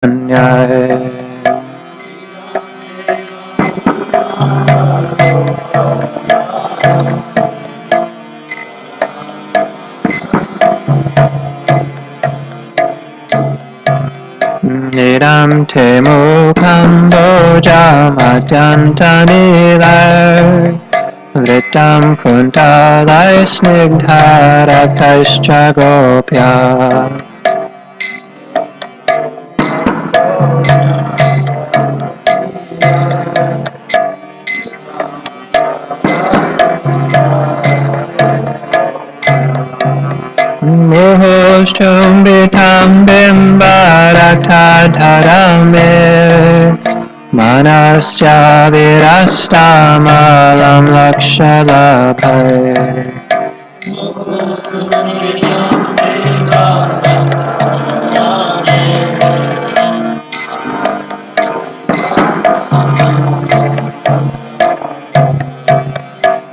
Nidam te mukham bojam adyantanilai Vritam kuntalai snigdharataischa gopya Muhoshtum vitam bimbaratadharame Manasya virastamalam lakshalabhay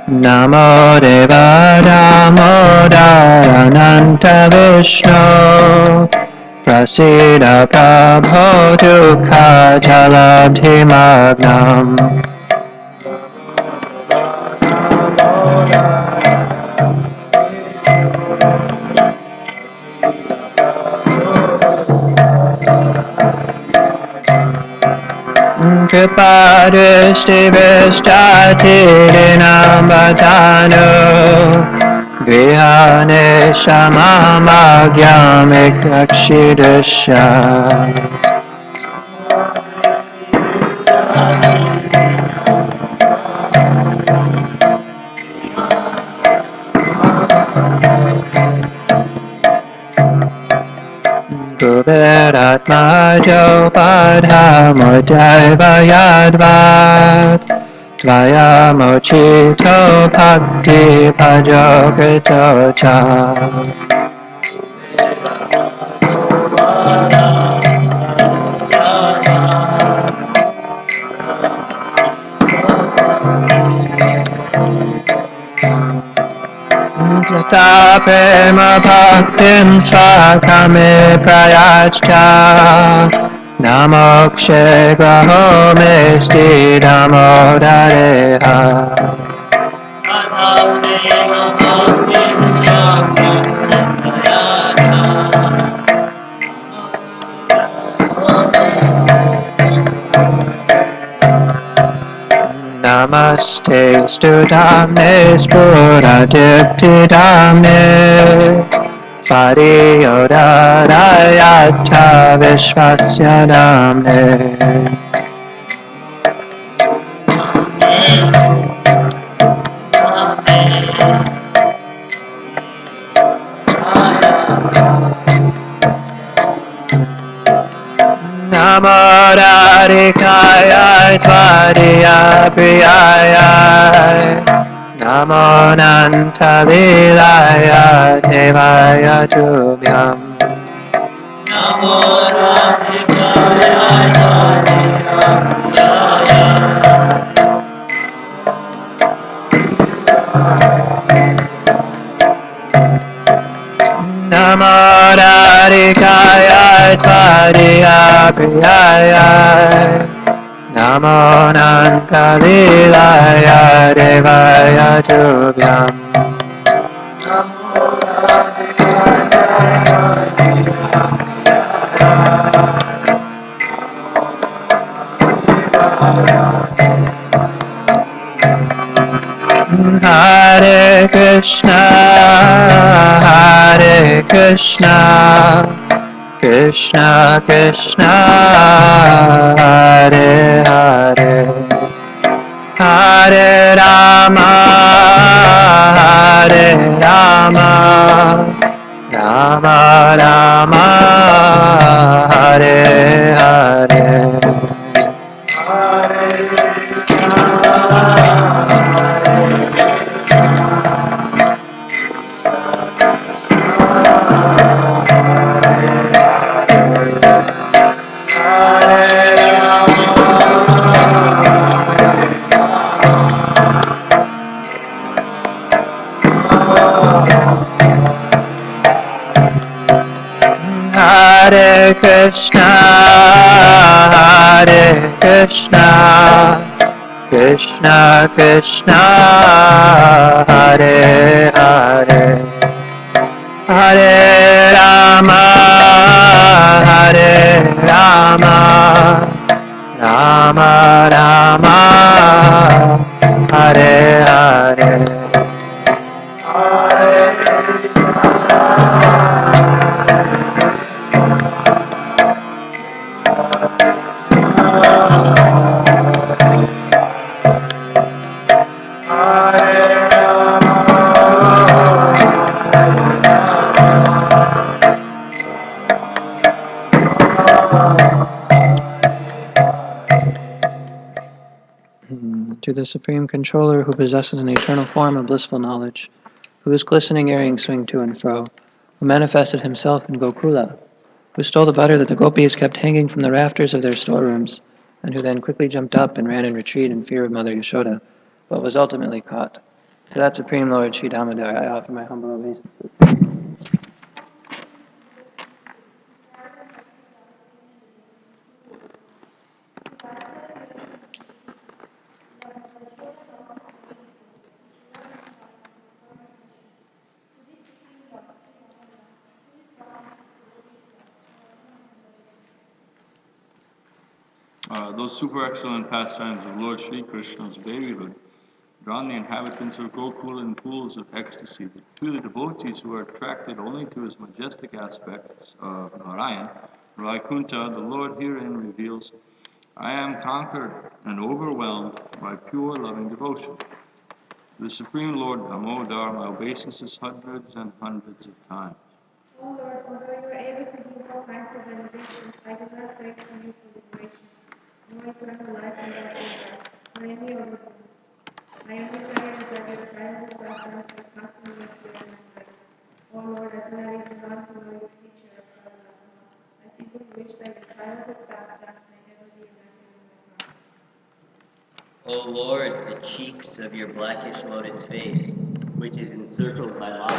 Namo Deva Damodarananta Vishnu Prasida Prabho Dukha Jalabhimagnam Kripadrishtivishchatirinam bhatano Grihane shamamagyam ekakshidasya Kuberatmajo padhamodaiva yadvat Tvaya mochito bhakti bhajokrito cha Yata prema bhaktim svakame prayachcha Namokshe graho mesti damodareha Namaste studamne spuradipti damne Pariyodharayata vishvasya damne Namo Radhikaya Tvariya Priyaya Namo Nantavilaya Devaya Tubhyam Namo Namo Radhikaya Tvariya Priyaya Namo Nantavilaya Devaya Tubhyam Hare Krishna, Hare Krishna, Krishna Krishna, Hare Hare, Hare Rama, Hare Rama, Rama Rama, Hare Hare. Hare Krishna, Hare Krishna, Krishna Krishna, Hare Hare, Hare Rama, Hare Rama, Rama Rama, Hare Hare. To the Supreme Controller who possesses an eternal form of blissful knowledge, who his glistening earrings swing to and fro, who manifested himself in Gokula, who stole the butter that the gopis kept hanging from the rafters of their storerooms, and who then quickly jumped up and ran in retreat in fear of Mother Yashoda, but was ultimately caught. To that Supreme Lord Sri Damodar I offer my humble obeisances. Those super excellent pastimes of Lord Sri Krishna's babyhood drawn the inhabitants of Gokul in pools of ecstasy. To the devotees who are attracted only to his majestic aspects of Narayan, Vaikuntha, the Lord herein reveals, I am conquered and overwhelmed by pure loving devotion. The Supreme Lord Damodar, my obeisances hundreds and hundreds of times. O Lord, although you are able to give all kinds of benedictions, I do not pray from you for liberation, nor eternal life without your death, nor any other boon. My only prayer is that your triumphant pastimes may constantly appear in my life. O Lord, I do not even want to know your feature as far as I know. I simply wish that your triumphant pastimes may ever be enacted in my heart. O Lord, the cheeks of your blackish lotus face, which is encircled by locks,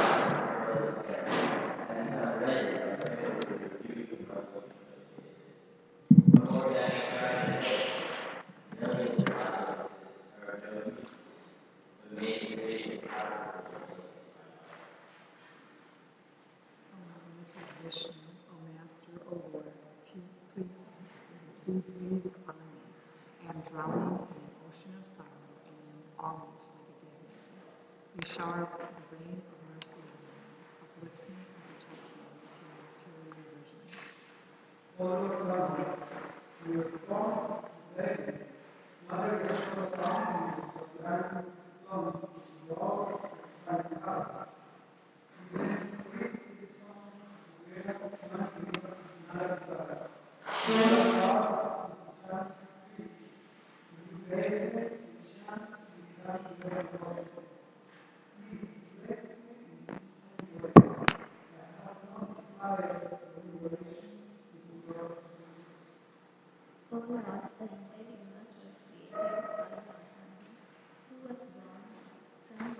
Vishnu, O Master, O Lord, please upon me. I am drowning in an ocean of sorrow and almost like a dead man. Please shower the rain of mercy on me, uplift me and protect me with your material vision. O Lord, the entire universe was created by one only, who was born from virgin woman,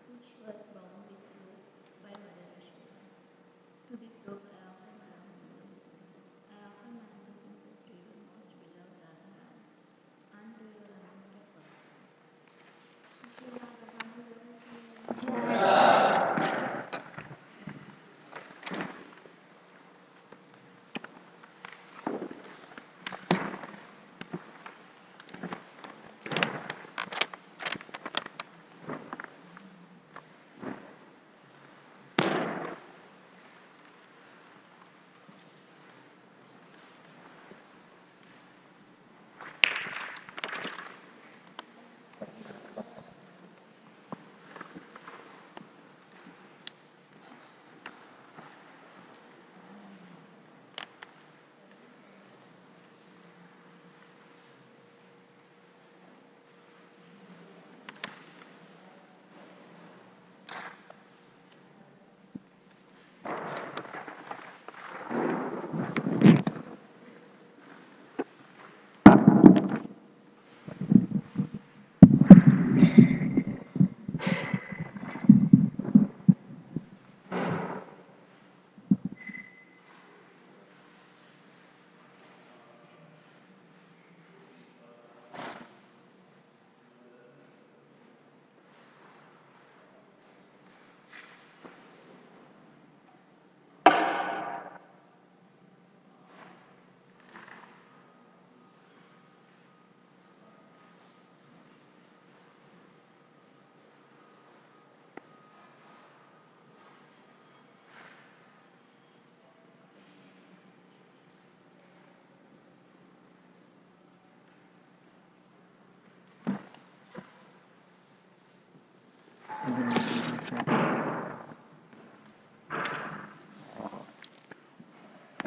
which was bound with rope by Mother Yashoda. To this rope I offer my humble obeisances. I offer my obeisances to your most beloved Radharani and to your unlimited persons. Jaya.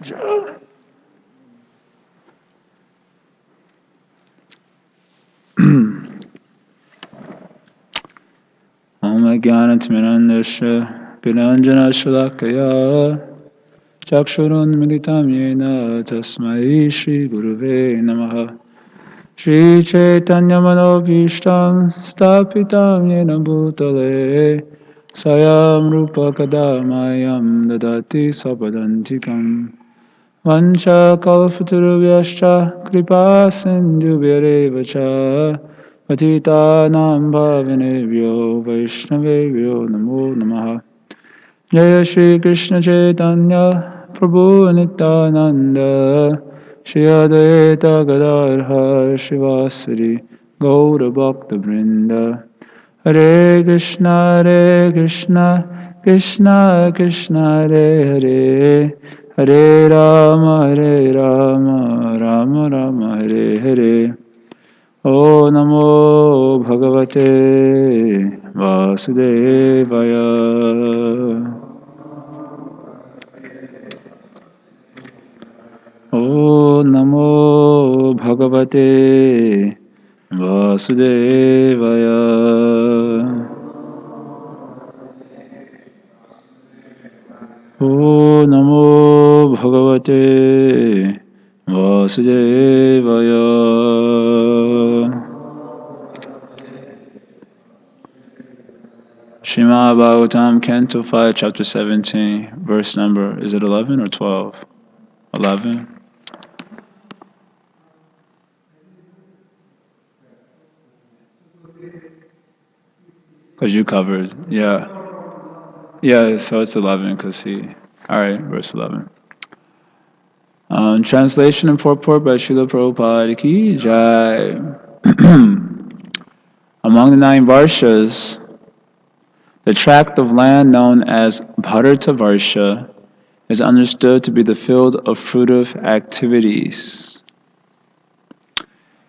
Om Jnanatmirandasya Piranjana Shalakaya Chakshurun Militam Yena Tasmai Shri Guruve Namaha Shri Chaitanya Manobhishtam Stapitam Yena Bhutale Sayam Rupa Kadamayam Dadati Sapadantikam Vancha Kalpatarubhyascha Kripa Sindhu Vyarevacha Patitanam Bhavanebhyo Vaishnavebhyo Namo Namaha Jaya Shri Krishna Chaitanya Prabhu Nityananda Shri Advaita Gadadhar Shivasari Gaura Bhakta Vrinda Hare Krishna Krishna Krishna Hare Hare Hare Rama Rama Rama Hare Hare O Namo Bhagavate Vasudevaya O Namo Bhagavate Vasudevaya O Namo Bhagavate Vasudevaya Srimad Bhagvatam, Canto 5, Chapter 17, verse number, is it 11 or 12? 11? Because you covered, yeah. Yeah, so it's 11 because alright, verse 11. Translation and purport by Srila Prabhupada Ki Jai. Among the 9 Varshas, the tract of land known as Bharatavarsha is understood to be the field of fruitive activities.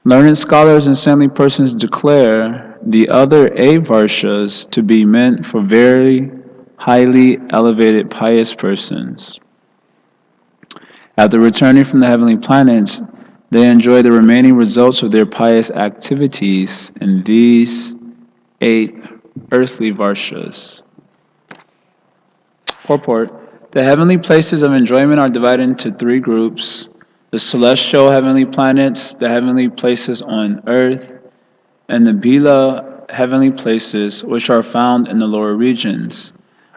Learned scholars and saintly persons declare the other 8 Varshas to be meant for very highly elevated pious persons. After returning from the heavenly planets, they enjoy the remaining results of their pious activities in these 8 earthly Varshas. Purport: the heavenly places of enjoyment are divided into 3 groups: the celestial heavenly planets, the heavenly places on earth, and the Bila heavenly places, which are found in the lower regions.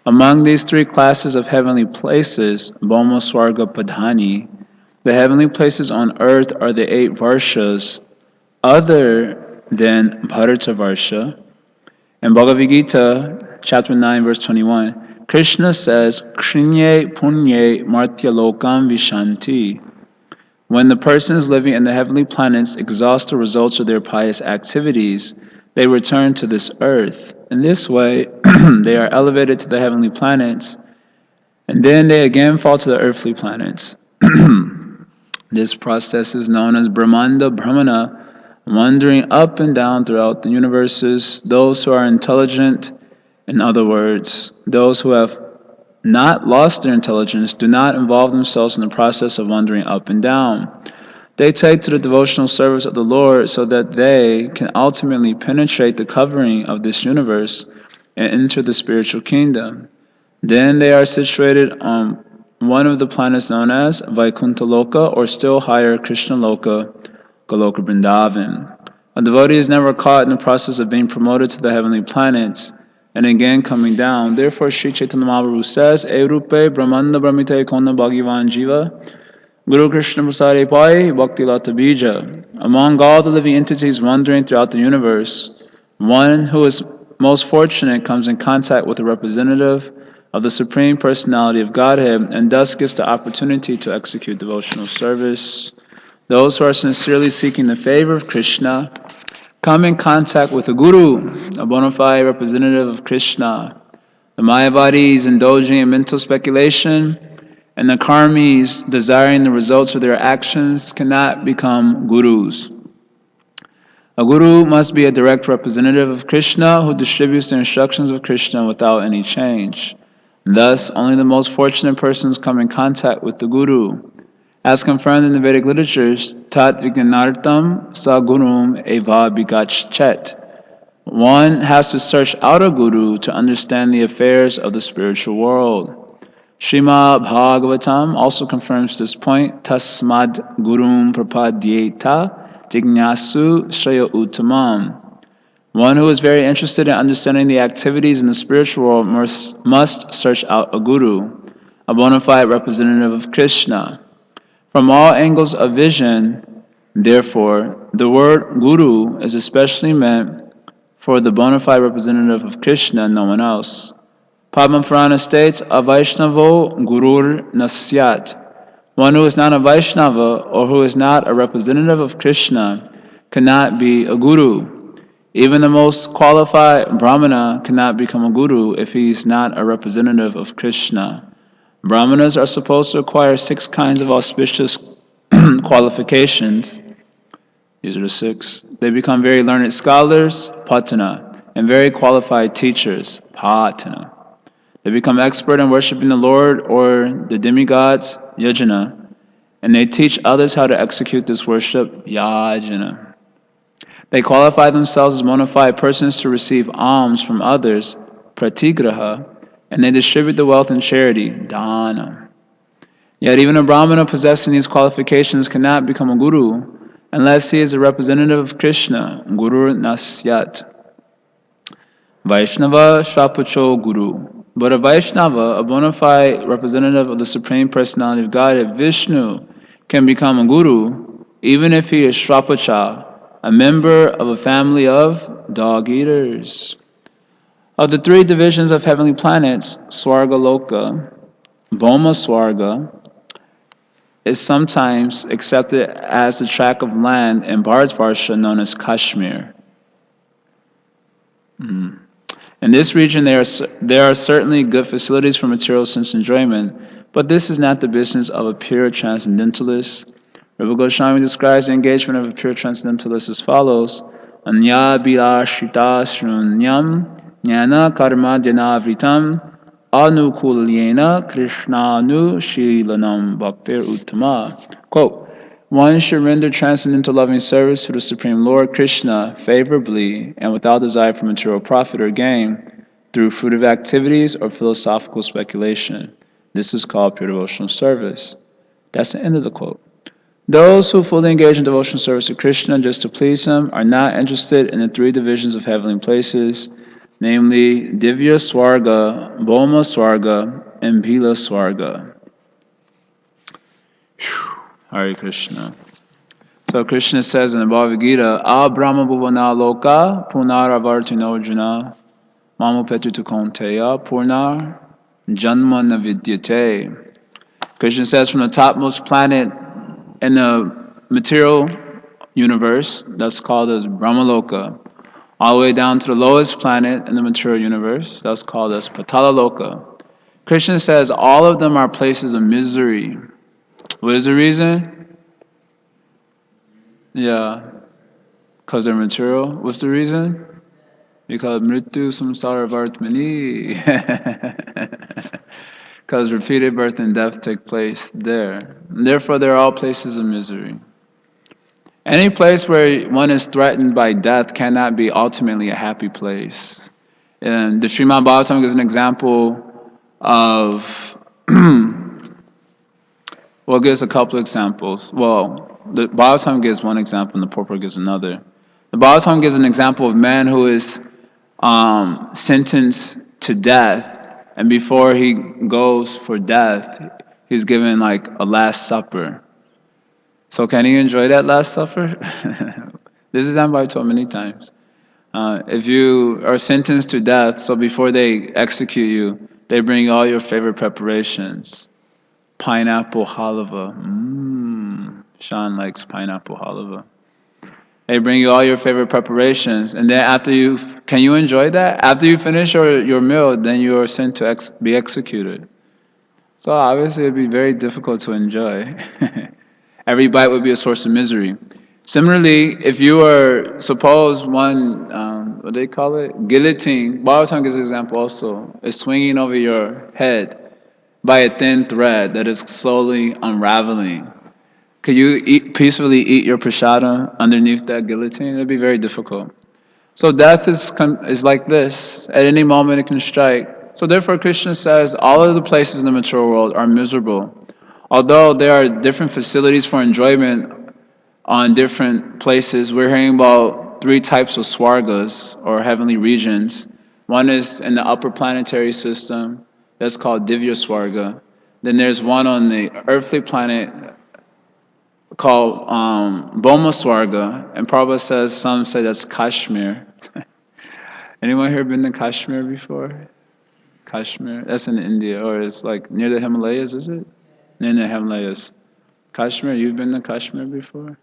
Among these 3 classes of heavenly places, Bhoma Swarga Padhani, the heavenly places on earth are the 8 Varshas other than Bharatavarsha. In Bhagavad Gita, chapter 9, verse 21, Krishna says, Krinye Punye Martya Lokam Vishanti. When the persons living in the heavenly planets exhaust the results of their pious activities, they return to this earth. In this way, they are elevated to the heavenly planets, and then they again fall to the earthly planets. This process is known as Brahmanda Brahmana, wandering up and down throughout the universes. Those who are intelligent, in other words, those who have not lost their intelligence, do not involve themselves in the process of wandering up and down. They take to the devotional service of the Lord so that they can ultimately penetrate the covering of this universe and enter the spiritual kingdom. Then they are situated on one of the planets known as Vaikuntha Loka, or still higher Krishna Loka, Goloka Vrindavan. A devotee is never caught in the process of being promoted to the heavenly planets and again coming down. Therefore, Sri Chaitanya Mahaprabhu says, Erupe Brahmanda Brahmite Kona Bhagavan Jiva Guru Krishna Prasade Pai Bhakti Lata Bija. Among all the living entities wandering throughout the universe, one who is most fortunate comes in contact with a representative of the Supreme Personality of Godhead and thus gets the opportunity to execute devotional service. Those who are sincerely seeking the favor of Krishna come in contact with a guru, a bona fide representative of Krishna. The Mayavadis indulging in mental speculation and the karmis desiring the results of their actions cannot become gurus. A guru must be a direct representative of Krishna who distributes the instructions of Krishna without any change. Thus, only the most fortunate persons come in contact with the guru. As confirmed in the Vedic literatures, tat vignanartam sa gurum eva bigachet. One has to search out a guru to understand the affairs of the spiritual world. Srimad Bhagvatam also confirms this point. Tasmad gurum prapadyeta jignasu shreya uttamam. One who is very interested in understanding the activities in the spiritual world must search out a guru, a bona fide representative of Krishna. From all angles of vision, therefore, the word guru is especially meant for the bona fide representative of Krishna and no one else. Padma Purana states, a Vaishnavo gurur nasyat. One who is not a Vaishnava or who is not a representative of Krishna cannot be a guru. Even the most qualified Brahmana cannot become a guru if he is not a representative of Krishna. Brahmanas are supposed to acquire 6 kinds of auspicious qualifications. These are the 6. They become very learned scholars, patana, and very qualified teachers, patana. They become expert in worshiping the Lord or the demigods, yajana, and they teach others how to execute this worship, yajana. They qualify themselves as bona fide persons to receive alms from others, pratigraha, and they distribute the wealth in charity, dana. Yet even a Brahmana possessing these qualifications cannot become a guru unless he is a representative of Krishna, guru nasyat. Vaishnava Shrapacho Guru. But a Vaishnava, a bona fide representative of the Supreme Personality of Godhead, Vishnu, can become a guru even if he is Shrapacha, a member of a family of dog eaters. Of the 3 divisions of heavenly planets, Swarga Loka, Bhoma Swarga, is sometimes accepted as the tract of land in Bharatvarsha known as Kashmir. In this region, there are certainly good facilities for material sense enjoyment, but this is not the business of a pure transcendentalist. Rupa Goswami describes the engagement of a pure transcendentalist as follows: Anya bilashita shrunyam jnana karma janavritam anukulyena krishnanu shilanam bhaktir uttama. Quote, one should render transcendental loving service to the Supreme Lord Krishna favorably and without desire for material profit or gain through fruitive activities or philosophical speculation. This is called pure devotional service. That's the end of the quote. Those who fully engage in devotional service to Krishna just to please him are not interested in the 3 divisions of heavenly places, namely Divya Swarga, Bhoma Swarga, and Bila Swarga. Hare Krishna. So Krishna says in the Bhagavad Gita, A Brahma Bhuvana Loka Punaravartino Juna Mamupetu Konteya Purnar Janma Navidyate. Krishna says from the topmost planet in the material universe, that's called as Brahmaloka, all the way down to the lowest planet in the material universe, that's called as Patalaloka. Krishna says all of them are places of misery. What is the reason? Yeah, because they're material. What's the reason? Because mrityu samsara vartmani. Because repeated birth and death take place there. And therefore, they're all places of misery. Any place where one is threatened by death cannot be ultimately a happy place. And the Srimad Bhagavatam gives an example of well, it gives a couple examples. Well, the Bhagavatam gives one example and the Purport gives another. The Bhagavatam gives an example of a man who is sentenced to death, and before he goes for death, he's given like a Last Supper. So can you enjoy that Last Supper? This is I've told many times. If you are sentenced to death, so before they execute you, they bring all your favorite preparations. Pineapple halava. Sean likes pineapple halava. They bring you all your favorite preparations, and then after can you enjoy that? After you finish your meal, then you are sent to be executed. So obviously it would be very difficult to enjoy. Every bite would be a source of misery. Similarly, if you are, suppose one, what do they call it? Guillotine. Bhagavatam gives an example also. Is swinging over your head by a thin thread that is slowly unraveling. Could you peacefully eat your prasadam underneath that guillotine? It'd be very difficult. So death is like this. At any moment it can strike. So therefore Krishna says all of the places in the material world are miserable. Although there are different facilities for enjoyment on different places, we're hearing about 3 types of swargas or heavenly regions. One is in the upper planetary system, that's called Divya Swarga. Then there's one on the earthly planet called Boma Swarga, and Prabhupada says, some say that's Kashmir. Anyone here been to Kashmir before? Kashmir, that's in India, or it's like near the Himalayas, is it? Near the Himalayas. Kashmir, you've been to Kashmir before?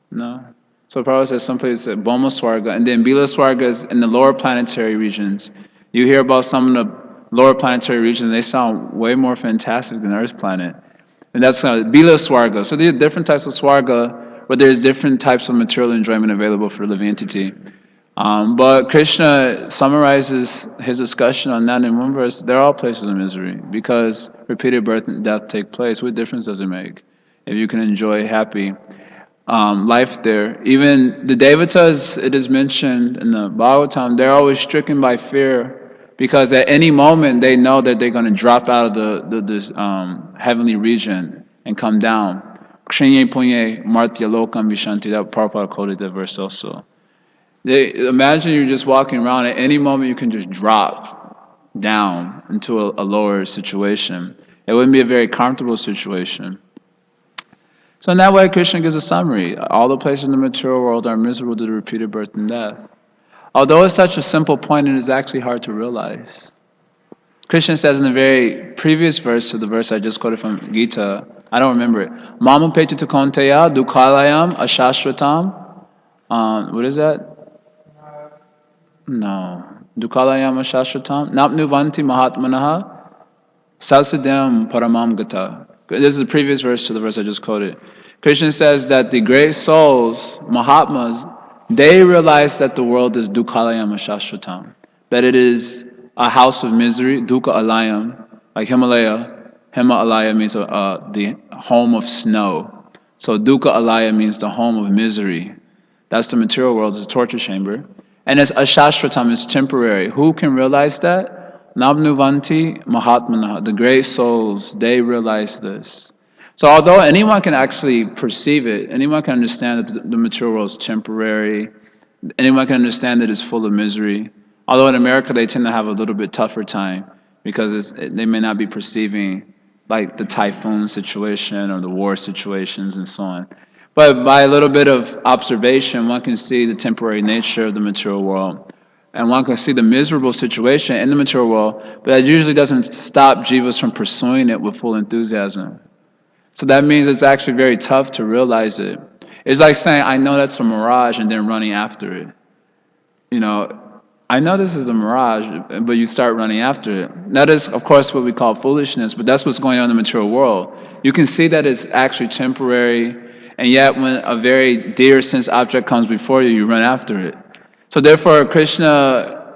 No? So Prabhupada says someplace at Boma Swarga, and then Bila Swarga is in the lower planetary regions. You hear about some of the lower planetary regions, they sound way more fantastic than Earth's planet. And that's Bila Swarga. So there are different types of Swarga, where there's different types of material enjoyment available for a living entity. But Krishna summarizes his discussion on that in one verse. They're all places of misery because repeated birth and death take place. What difference does it make if you can enjoy happy life there? Even the Devatas, it is mentioned in the Bhagavatam, they're always stricken by fear because at any moment they know that they're going to drop out of this heavenly region and come down. Kshinye punye martya lokam vishanti. That Prabhupada quoted that verse also. Imagine you're just walking around, at any moment you can just drop down into a lower situation. It wouldn't be a very comfortable situation. So in that way, Krishna gives a summary. All the places in the material world are miserable due to repeated birth and death. Although it's such a simple point, it is actually hard to realize. Krishna says in the very previous verse to the verse I just quoted from Gita, I don't remember it, Mamu petitu konteya dukhalayam ashashvatam. What is that? No. Dukalayama Shashvatam. Napnuvanti Mahatmanaha Sasadam Paramam Gata. This is the previous verse to the verse I just quoted. Krishna says that the great souls, Mahatmas, they realize that the world is Dukalayama Shashvatam. That it is a house of misery, Dukkha Alayam, like Himalaya. Himalaya means the home of snow. So Dukkha Alaya means the home of misery. That's the material world, it's a torture chamber. And it's ashashvatam, it's temporary. Who can realize that? Nabnuvanti Mahatmanaha, the great souls, they realize this. So although anyone can actually perceive it, anyone can understand that the material world is temporary, anyone can understand that it's full of misery. Although in America they tend to have a little bit tougher time because they may not be perceiving like the typhoon situation or the war situations and so on. But by a little bit of observation, one can see the temporary nature of the material world. And one can see the miserable situation in the material world, but that usually doesn't stop jivas from pursuing it with full enthusiasm. So that means it's actually very tough to realize it. It's like saying, I know that's a mirage, and then running after it. You know, I know this is a mirage, but you start running after it. That is, of course, what we call foolishness, but that's what's going on in the material world. You can see that it's actually temporary, and yet when a very dear sense object comes before you, you run after it. So therefore, Krishna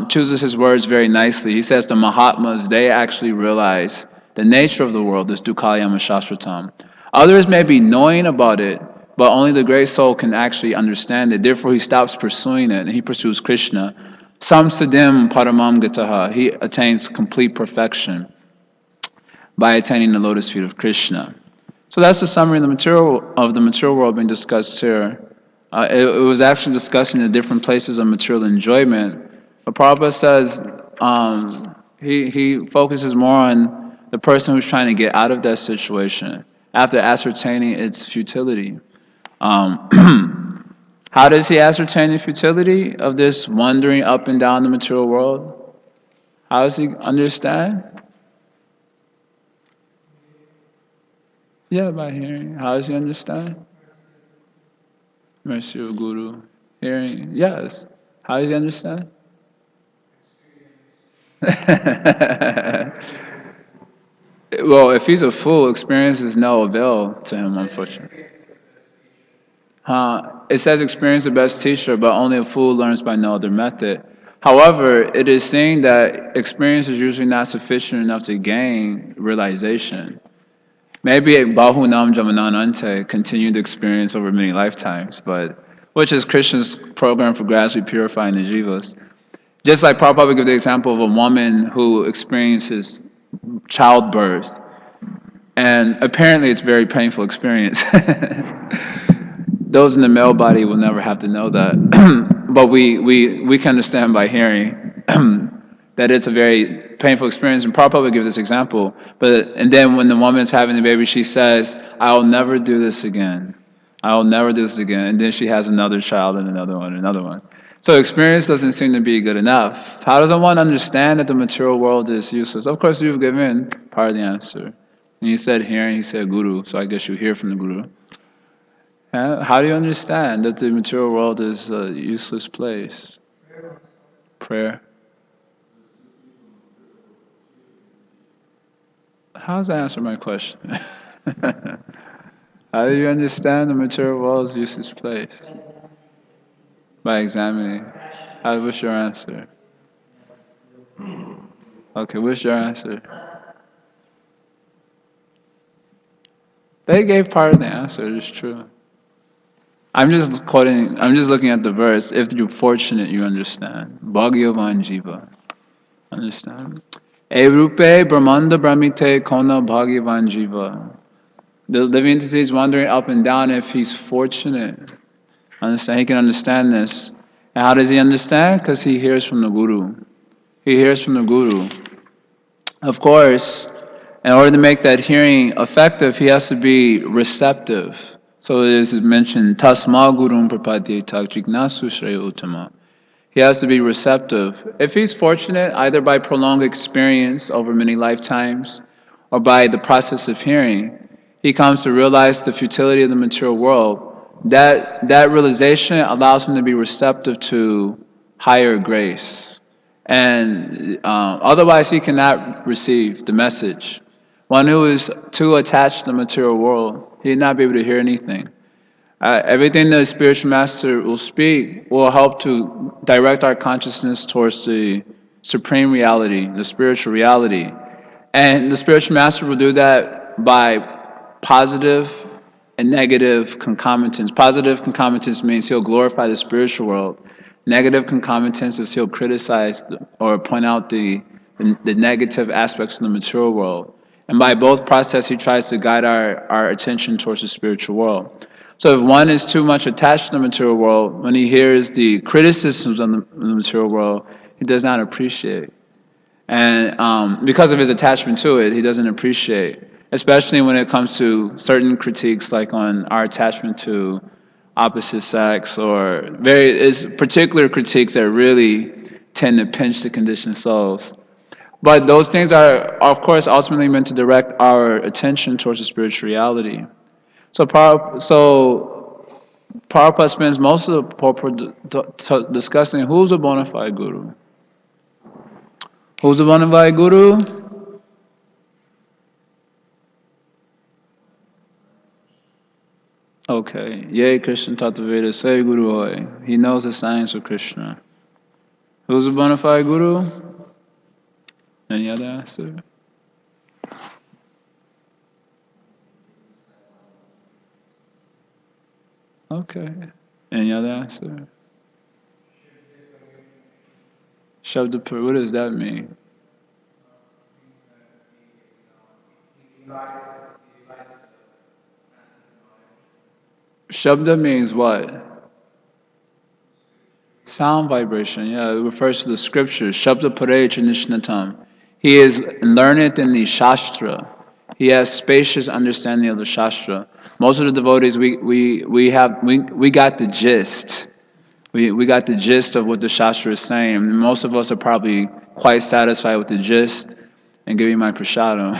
chooses his words very nicely. He says the Mahatmas, they actually realize the nature of the world is Dukhalayama Shashvatam. Others may be knowing about it, but only the great soul can actually understand it. Therefore, he stops pursuing it, and he pursues Krishna. Samsadim Paramam Gataha. He attains complete perfection by attaining the lotus feet of Krishna. So that's the summary of the material world being discussed here. It was actually discussing the different places of material enjoyment. But Prabhupada says he focuses more on the person who's trying to get out of that situation after ascertaining its futility. How does he ascertain the futility of this wandering up and down the material world? How does he understand? Yeah, by hearing. How does he understand? Mercy of Guru. Hearing. Yes. How does he understand? Well, if he's a fool, experience is no avail to him, unfortunately. It says experience the best teacher, but only a fool learns by no other method. However, it is saying that experience is usually not sufficient enough to gain realization. Maybe Bahunam Jamananante continued experience over many lifetimes, but which is Krishna's program for gradually purifying the jivas. Just like Prabhupada would give the example of a woman who experiences childbirth, and apparently it's a very painful experience. Those in the male body will never have to know that, but we can understand by hearing that it's a very painful experience. And Prabhupada would give this example. And then when the woman's having the baby, she says, "I'll never do this again. I'll never do this again." And then she has another child and another one and another one. So experience doesn't seem to be good enough. How does one understand that the material world is useless? Of course, you've given part of the answer. And you said hearing, he said guru, so I guess you hear from the guru. How do you understand that the material world is a useless place? Prayer. How does that answer my question? How do you understand the material world is a useless place? By examining. What's your answer? Okay, what's your answer? They gave part of the answer, it's true. I'm just looking at the verse. If you're fortunate, you understand. Bhagyavan Jiva. Understand? Erupe Brahmanda Brahmite Kona Bhagyavan Jiva. The living entity is wandering up and down if he's fortunate. Understand? He can understand this. And how does he understand? Because he hears from the Guru. He hears from the Guru. Of course, in order to make that hearing effective, he has to be receptive. So it is mentioned, Tasma Gurum Prapadye Tak Jignasu Shreya Uttama. He has to be receptive. If he's fortunate, either by prolonged experience over many lifetimes or by the process of hearing, he comes to realize the futility of the material world. That realization allows him to be receptive to higher grace. And otherwise, he cannot receive the message. One who is too attached to the material world, he will not be able to hear anything. Everything the spiritual master will speak will help to direct our consciousness towards the supreme reality, the spiritual reality. And the spiritual master will do that by positive and negative concomitants. Positive concomitants means he'll glorify the spiritual world. Negative concomitants is he'll criticize or point out the negative aspects of the material world. And by both process, he tries to guide our attention towards the spiritual world. So if one is too much attached to the material world, when he hears the criticisms of the material world, he does not appreciate. And because of his attachment to it, he doesn't appreciate. Especially when it comes to certain critiques, like on our attachment to opposite sex, or particular critiques that really tend to pinch the conditioned souls. But those things are, of course, ultimately meant to direct our attention towards the spiritual reality. So Prabhupada spends most of the purport discussing who's a bona fide guru. Who's a bona fide guru? Okay. Yea, Krishna Tattvaveda, say Guru Hoy. He knows the science of Krishna. Who's a bona fide guru? Any other answer? Okay. Any other answer? Shabda, what does that mean? Shabda means what? Sound vibration, yeah, it refers to the scriptures. Shabda Parecha Nishnatam. He is learned in the Shastra. He has spacious understanding of the Shastra. Most of the devotees, we got the gist. We got the gist of what the Shastra is saying. Most of us are probably quite satisfied with the gist and giving my prasadam.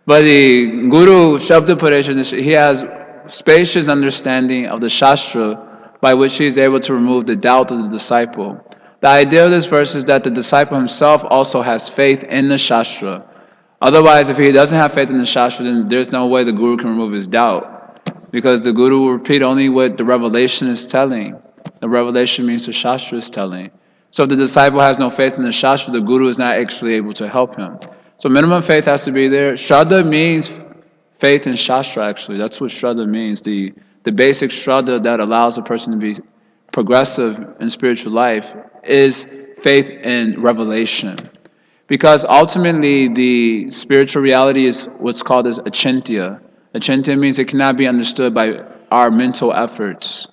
But the Guru Shabda Parecha, he has spacious understanding of the Shastra, by which he is able to remove the doubt of the disciple. The idea of this verse is that the disciple himself also has faith in the Shastra. Otherwise, if he doesn't have faith in the Shastra, then there's no way the Guru can remove his doubt. Because the Guru will repeat only what the revelation is telling. The revelation means the Shastra is telling. So if the disciple has no faith in the Shastra, the Guru is not actually able to help him. So minimum faith has to be there. Shraddha means faith in Shastra, actually. That's what Shraddha means. The basic Shraddha that allows a person to be progressive in spiritual life is faith in revelation. Because ultimately, the spiritual reality is what's called as achintya. Achintya means it cannot be understood by our mental efforts.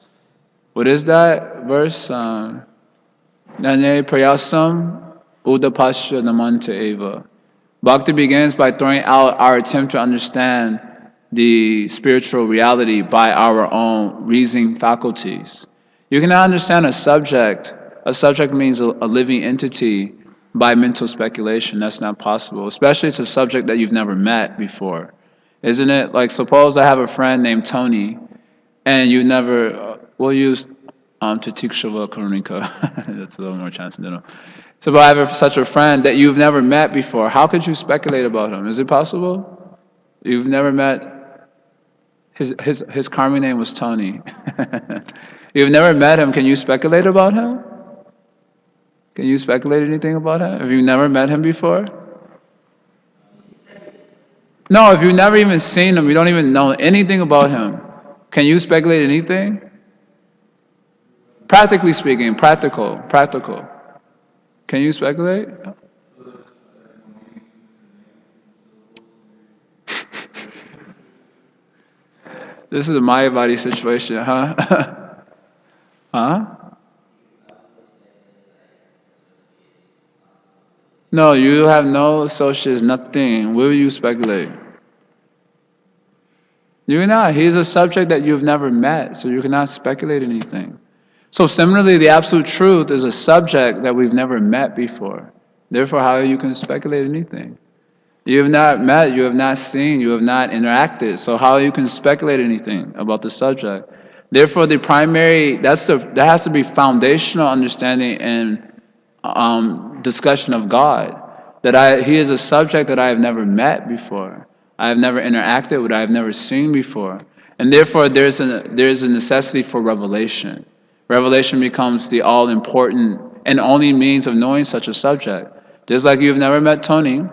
What is that verse? Nane prayasam udapasya namanta eva. Bhakti begins by throwing out our attempt to understand the spiritual reality by our own reasoning faculties. You cannot understand a subject. A subject means a living entity by mental speculation. That's not possible, especially it's a subject that you've never met before. Isn't it? Like, suppose I have a friend named Tony, and you never, we'll use Tatikshava Karunika. That's a little more transcendental. So, if I have such a friend that you've never met before, how could you speculate about him? Is it possible? You've never met, his karmic name was Tony. You've never met him, can you speculate about him? Can you speculate anything about him? Have you never met him before? No, if you've never even seen him, you don't even know anything about him, can you speculate anything? Practically speaking, practical. Can you speculate? This is a Mayavadi situation, huh? Huh? No, you have no associates, nothing. Will you speculate? You cannot. He's a subject that you've never met, so you cannot speculate anything. So similarly, the absolute truth is a subject that we've never met before. Therefore, how you can speculate anything? You have not met, you have not seen, you have not interacted. So how you can speculate anything about the subject? Therefore, the primary that has to be foundational understanding and discussion of God. He is a subject that I have never met before. I have never interacted with. I have never seen before, and therefore there's a necessity for revelation. Revelation becomes the all important and only means of knowing such a subject. Just like you've never met Tony.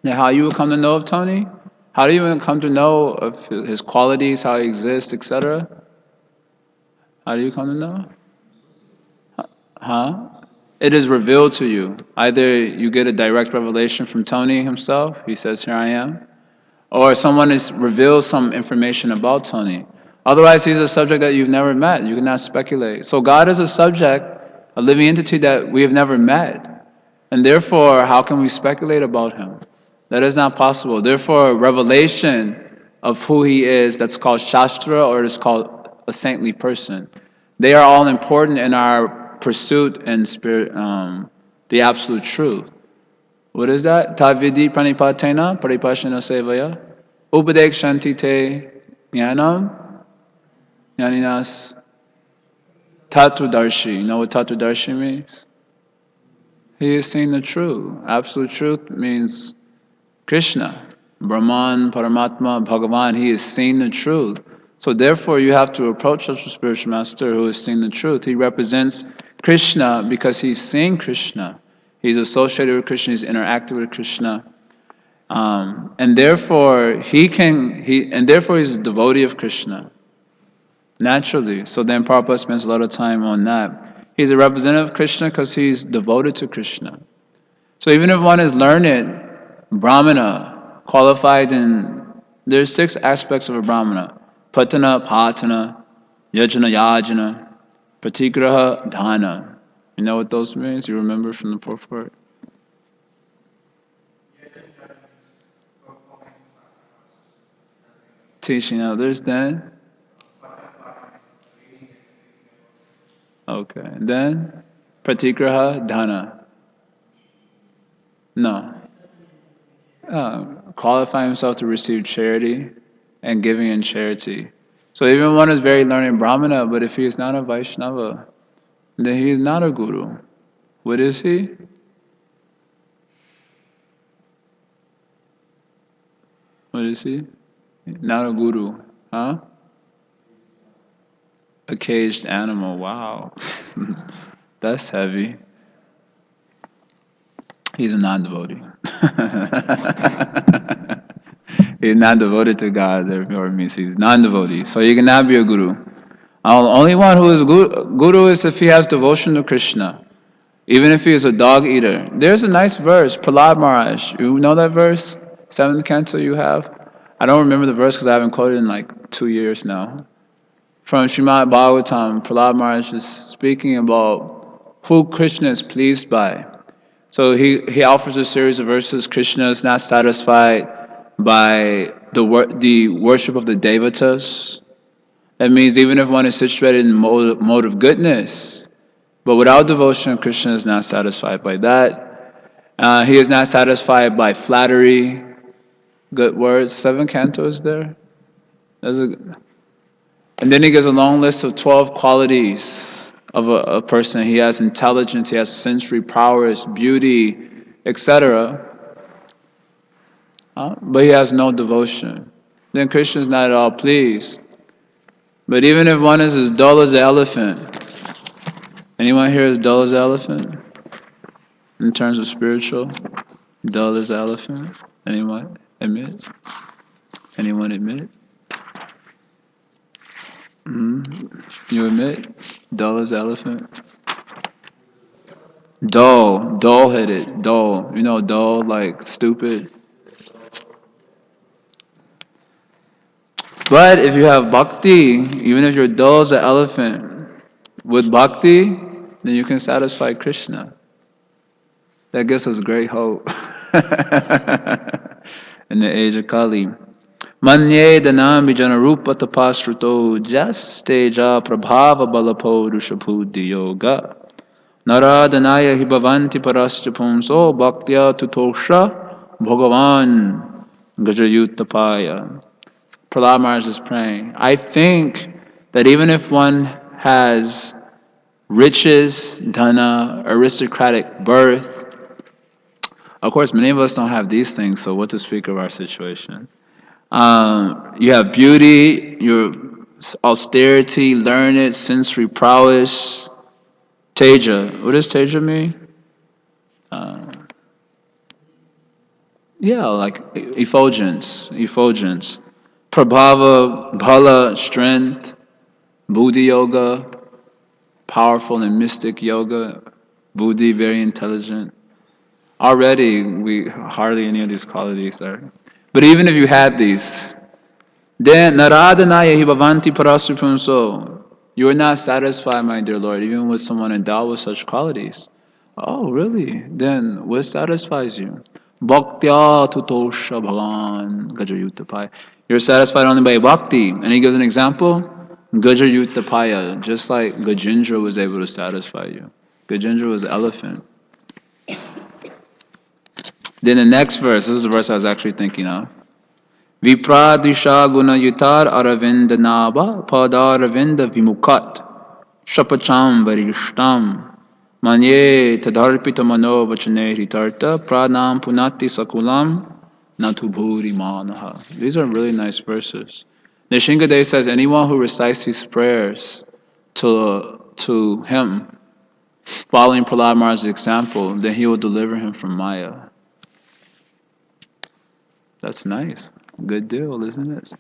Now, how you will come to know of Tony? How do you even come to know of his qualities, how he exists, etc.? How do you come to know? Huh? It is revealed to you. Either you get a direct revelation from Tony himself, he says, "Here I am," or someone is reveals some information about Tony. Otherwise, he's a subject that you've never met. You cannot speculate. So God is a subject, a living entity that we have never met. And therefore, how can we speculate about him? That is not possible. Therefore, revelation of who he is, that's called Shastra, or it is called a saintly person. They are all important in our pursuit and spirit, the absolute truth. What is that? Tavidi pranipatena paripashana sevaya upadek te jnanam jnaninas tatudarshi. You know what tatudarshi means? He is seeing the truth. Absolute truth means Krishna, Brahman, Paramatma, Bhagavan. He is seeing the truth. So therefore you have to approach such a spiritual master who is seeing the truth. He represents Krishna because he's seeing Krishna. He's associated with Krishna, he's interacted with Krishna. And therefore he's a devotee of Krishna. Naturally. So then Prabhupada spends a lot of time on that. He's a representative of Krishna because he's devoted to Krishna. So even if one is learned, Brahmana, qualified in, there's 6 aspects of a Brahmana. Patana, Patana, Yajana, Yajana, Patigraha, Dhana. You know what those means? You remember from the purport? Teaching others, then? Okay, then? Patigraha, Dhana. No. Qualifying himself to receive charity and giving in charity. So even one is very learned Brahmana, but if he is not a Vaishnava, then he is not a guru. What is he? What is he? Not a guru. Huh? A caged animal. Wow. That's heavy. He's a non-devotee. He's not devoted to God, therefore it means he's non-devotee. So he cannot be a guru. Only one who is guru is if he has devotion to Krishna. Even if he is a dog eater. There's a nice verse, Prahlad Maharaj. You know that verse? 7th canto you have? I don't remember the verse because I haven't quoted in like 2 years now. From Srimad Bhagvatam, Prahlad Maharaj is speaking about who Krishna is pleased by. So he offers a series of verses. Krishna is not satisfied by the worship of the devatas. That means even if one is situated in the mode of goodness, but without devotion, Krishna is not satisfied by that. He is not satisfied by flattery, good words. 7 cantos there. And then he gives a long list of 12 qualities of a person. He has intelligence, he has sensory prowess, beauty, etc. But he has no devotion. Then Krishna is not at all pleased. But even if one is as dull as an elephant, anyone here is dull as an elephant? In terms of spiritual, dull as an elephant? Anyone admit? Anyone admit? You admit? Dull as elephant? Dull-headed, dull. You know, dull, like stupid. But if you have bhakti, even if you're dull as an elephant, with bhakti, then you can satisfy Krishna. That gives us great hope in the age of Kali. Manye danam vijana rupa tapasruto jasteja prabhava balapo rushabhuddhi yoga. Naradanaya hi bhavanti parascha pumso bhaktya tutosha bhagavan gajayutapaya. Prahlad Maharaj is praying. I think that even if one has riches, dhana, aristocratic birth, of course, many of us don't have these things, so what to speak of our situation? You have beauty, your austerity, learned, sensory prowess, teja. What does teja mean? Yeah, like effulgence. Prabhava, bhala, strength, buddhi yoga, powerful and mystic yoga, buddhi, very intelligent. Already, we hardly any of these qualities are. But even if you had these, then naradanaya hi bhavanti parasupunso. You are not satisfied, my dear Lord, even with someone endowed with such qualities. Oh, really? Then what satisfies you? Bhaktya tutosha bhagan gajayutapaya. You're satisfied only by bhakti. And he gives an example. Gajayutapaya, just like Gajendra was able to satisfy you. Gajendra was an elephant. Then the next verse, this is the verse I was actually thinking of. Vipradisha guna yutar aravinda naba padaravinda vimukat shapacham varishtam manye tadarpita mano vachane hitarta pranam punati sakulam natubhuri manaha. These are really nice verses. Nishingadev says anyone who recites these prayers to him, following Prahlad Maharaj's example, then he will deliver him from Maya. That's nice. Good deal, isn't it?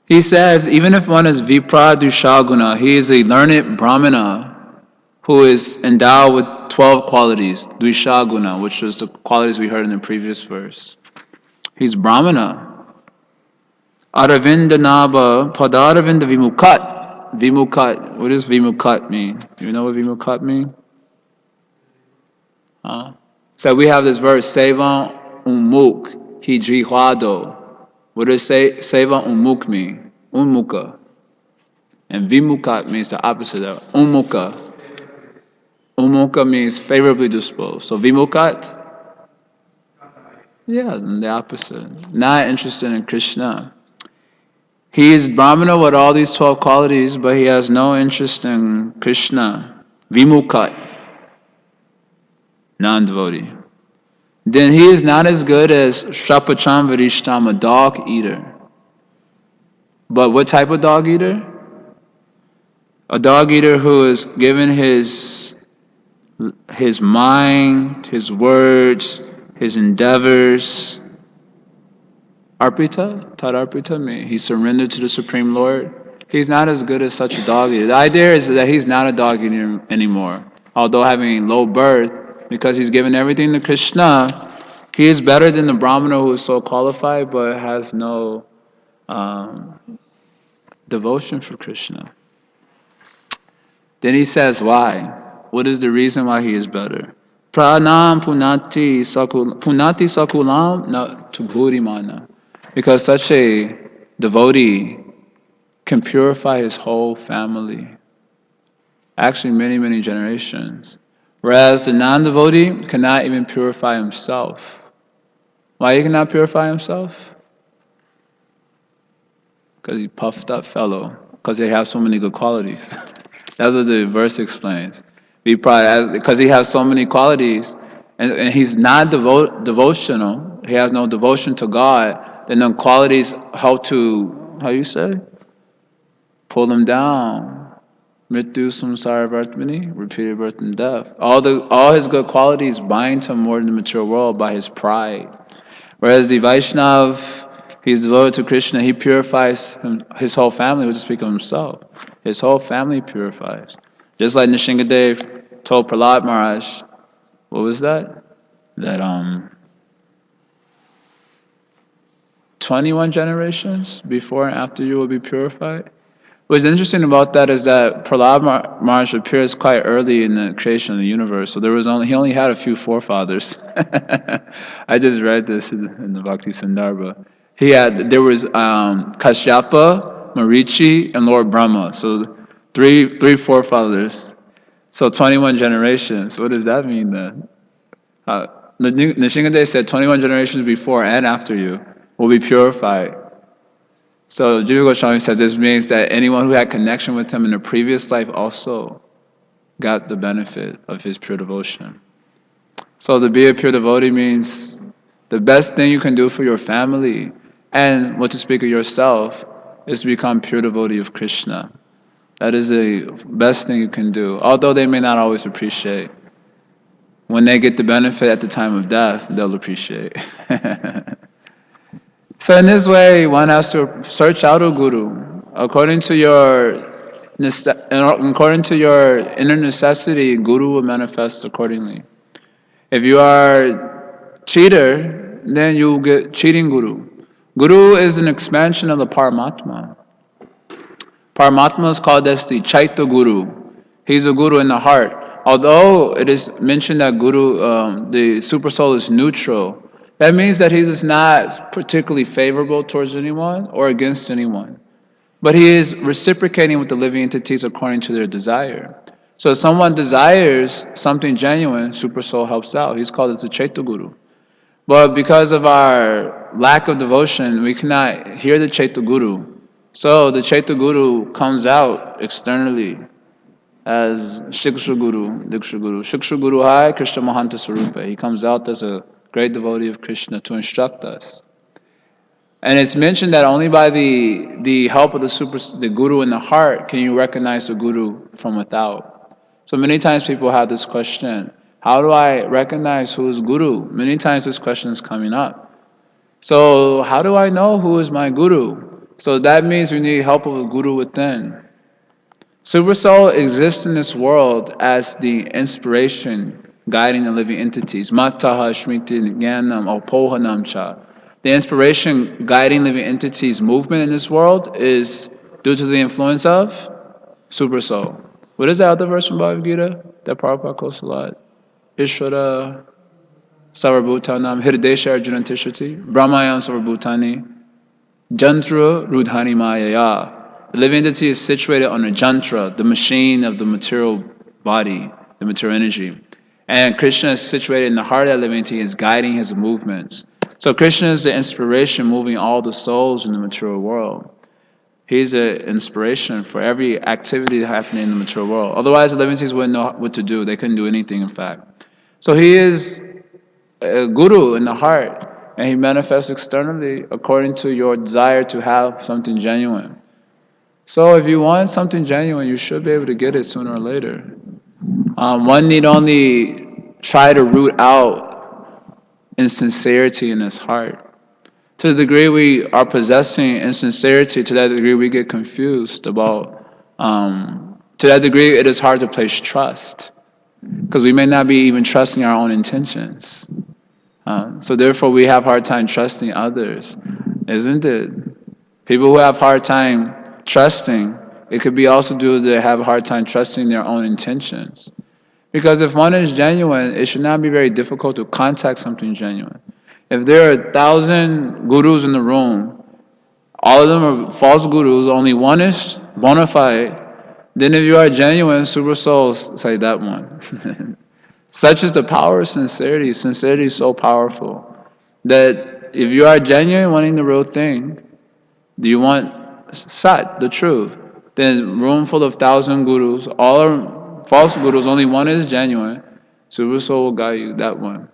He says, even if one is Vipra Dushaguna, he is a learned Brahmana who is endowed with 12 qualities, Dushaguna, which was the qualities we heard in the previous verse. He's Brahmana. Aravinda Naba, Padaravinda Vimukat. Vimukat. What does Vimukat mean? You know what Vimukat mean? So we have this verse, Sevan Umuk Hijihwado. What does Seva Umuk mean? Unmuka. And Vimukat means the opposite of Ummuka. Ummuka means favorably disposed. So Vimukat? Yeah, the opposite. Not interested in Krishna. He is Brahmana with all these 12 qualities, but he has no interest in Krishna. Vimukat. Non-devotee. Then he is not as good as Shapacham Varishtam, a dog eater. But what type of dog eater? A dog eater who is given his his mind, his words, his endeavors. Arpita, Tadarpita, mean he surrendered to the Supreme Lord. He's not as good as such a doggy. The idea is that he's not a doggy anymore. Although having low birth, because he's given everything to Krishna, he is better than the Brahmana who is so qualified but has no um, devotion for Krishna. Then he says why. What is the reason why he is better? Pranam punati sakulam na tubhurimana. Because such a devotee can purify his whole family. Actually, many, many generations. Whereas the non-devotee cannot even purify himself. Why he cannot purify himself? Because he puffed up fellow. Because he has so many good qualities. That's what the verse explains. Because he has so many qualities, and he's not devotional. He has no devotion to God. Then the qualities help to, how you say? Pull him down. Mrityu samsara vartmani, repeated birth and death. All his good qualities bind him more in the material world by his pride. Whereas the Vaishnav, he's devoted to Krishna, he purifies his whole family, which is speak of himself. His whole family purifies. Just like Nishingadev told Prahlad Maharaj, what was that? That 21 generations before and after you will be purified. What's interesting about that is that Prahlad Maharaj appears quite early in the creation of the universe. So he only had a few forefathers. I just read this in the Bhakti Sandarbha. There was Kashyapa, Marichi, and Lord Brahma. So three forefathers. So 21 generations. What does that mean then? Nishingadev said 21 generations before and after you will be purified. So Jiva Goswami says this means that anyone who had connection with him in a previous life also got the benefit of his pure devotion. So to be a pure devotee means the best thing you can do for your family and what to speak of yourself is to become pure devotee of Krishna. That is the best thing you can do, although they may not always appreciate. When they get the benefit at the time of death, they'll appreciate. So in this way, one has to search out a guru according to your inner necessity. Guru will manifest accordingly. If you are cheater, then you get cheating guru. Guru is an expansion of the Paramatma. Paramatma is called as the Chaitya Guru. He's a guru in the heart. Although it is mentioned that guru, the super soul is neutral, that means that he is not particularly favorable towards anyone or against anyone. But he is reciprocating with the living entities according to their desire. So if someone desires something genuine, super soul helps out. He's called as the Chaitya Guru. But because of our lack of devotion, we cannot hear the Chaitya Guru. So the Chaitya Guru comes out externally as Shiksha Guru, Diksha Guru. Shiksha Guru Hai, Krishna Mahanta Sarupa. He comes out as a great devotee of Krishna to instruct us. And it's mentioned that only by the help of the Guru in the heart can you recognize the Guru from without. So many times people have this question, how do I recognize who is Guru? Many times this question is coming up. So how do I know who is my Guru? So that means we need help of a Guru within. Super Soul exists in this world as the inspiration guiding the living entities. Mataha Shmiti Jnanam Opohanam Cha. The inspiration guiding living entities' movement in this world is due to the influence of Super Soul. What is that other verse from Bhagavad Gita that Prabhupada quotes a lot? Ishvara Sarvabhutanam Hirdesha Arjuna Tishati Brahmayam Sarvabhutani Jantra Rudhani Mayaya. The living entity is situated on a jantra, the machine of the material body, the material energy. And Krishna is situated in the heart of that living entity, is guiding his movements. So Krishna is the inspiration moving all the souls in the material world. He's the inspiration for every activity happening in the material world. Otherwise, the living entities wouldn't know what to do. They couldn't do anything, in fact. So he is a guru in the heart, and he manifests externally according to your desire to have something genuine. So if you want something genuine, you should be able to get it sooner or later. One need only try to root out insincerity in his heart. To the degree we are possessing insincerity, to that degree we get confused about, to that degree it is hard to place trust. Because we may not be even trusting our own intentions. So therefore we have hard time trusting others, isn't it? People who have hard time trusting, it could be also due to they have a hard time trusting their own intentions. Because if one is genuine, it should not be very difficult to contact something genuine. If there are 1,000 gurus in the room, all of them are false gurus, only one is bona fide, then if you are genuine, super souls say that one. Such is the power of sincerity. Sincerity is so powerful that if you are genuine, wanting the real thing, do you want Sat, the truth? Then room full of 1,000 gurus, all are false gurus, only one is genuine. Super soul will guide you, that one.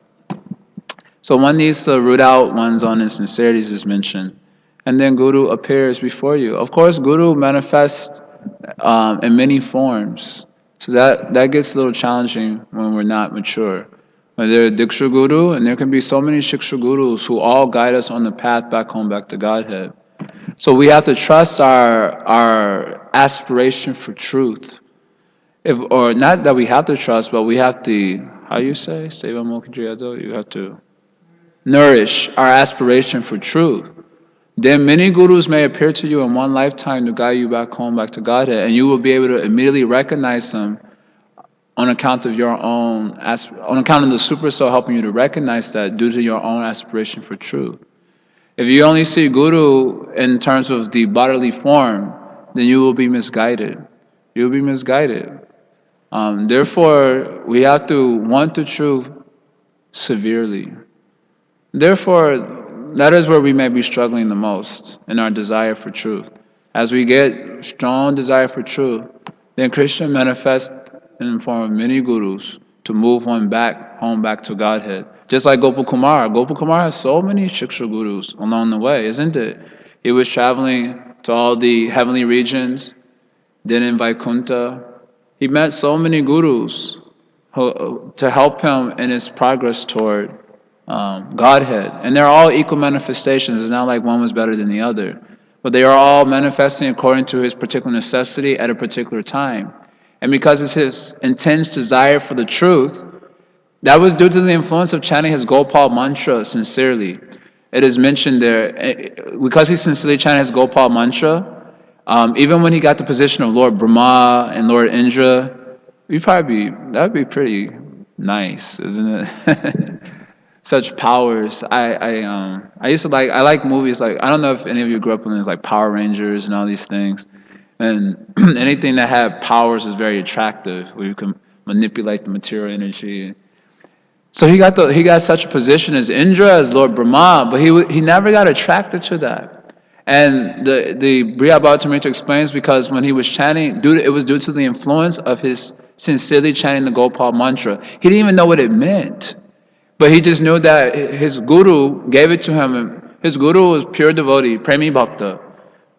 So one needs to root out one's own insincerities as mentioned. And then Guru appears before you. Of course, Guru manifests in many forms. So that gets a little challenging when we're not mature. When there are Diksha Guru, and there can be so many Shiksha Gurus who all guide us on the path back home, back to Godhead. So we have to trust our aspiration for truth. Or not that we have to trust, but we have to, how you say? Seva Mokhi You have to nourish our aspiration for truth. Then many gurus may appear to you in one lifetime to guide you back home, back to Godhead, and you will be able to immediately recognize them on account of your own, on account of the super soul helping you to recognize that due to your own aspiration for truth. If you only see guru in terms of the bodily form, then you will be misguided. You will be misguided. Therefore, we have to want the truth severely. Therefore, that is where we may be struggling the most in our desire for truth. As we get strong desire for truth, then Krishna manifests in the form of many gurus to move one back home, back to Godhead. Just like Gopal Kumar. Gopal Kumar has so many Shiksha gurus along the way, isn't it? He was traveling to all the heavenly regions, then in Vaikuntha. He met so many gurus to help him in his progress toward Godhead. And they're all equal manifestations. It's not like one was better than the other. But they are all manifesting according to his particular necessity at a particular time. And because it's his intense desire for the truth, that was due to the influence of chanting his Gopal mantra sincerely. It is mentioned there, because he sincerely chanted his Gopal mantra, even when he got the position of Lord Brahma and Lord Indra, that would be pretty nice, isn't it? Such powers. I used to I like movies like, I don't know if any of you grew up in like Power Rangers and all these things, and anything that had powers is very attractive, where you can manipulate the material energy. So he got such a position as Indra, as Lord Brahma, but he never got attracted to that. And the Bhagavatam explains, because when he was chanting, it was due to the influence of his sincerely chanting the Gopal mantra. He didn't even know what it meant. But he just knew that his guru gave it to him. His guru was pure devotee, Premi Bhakta.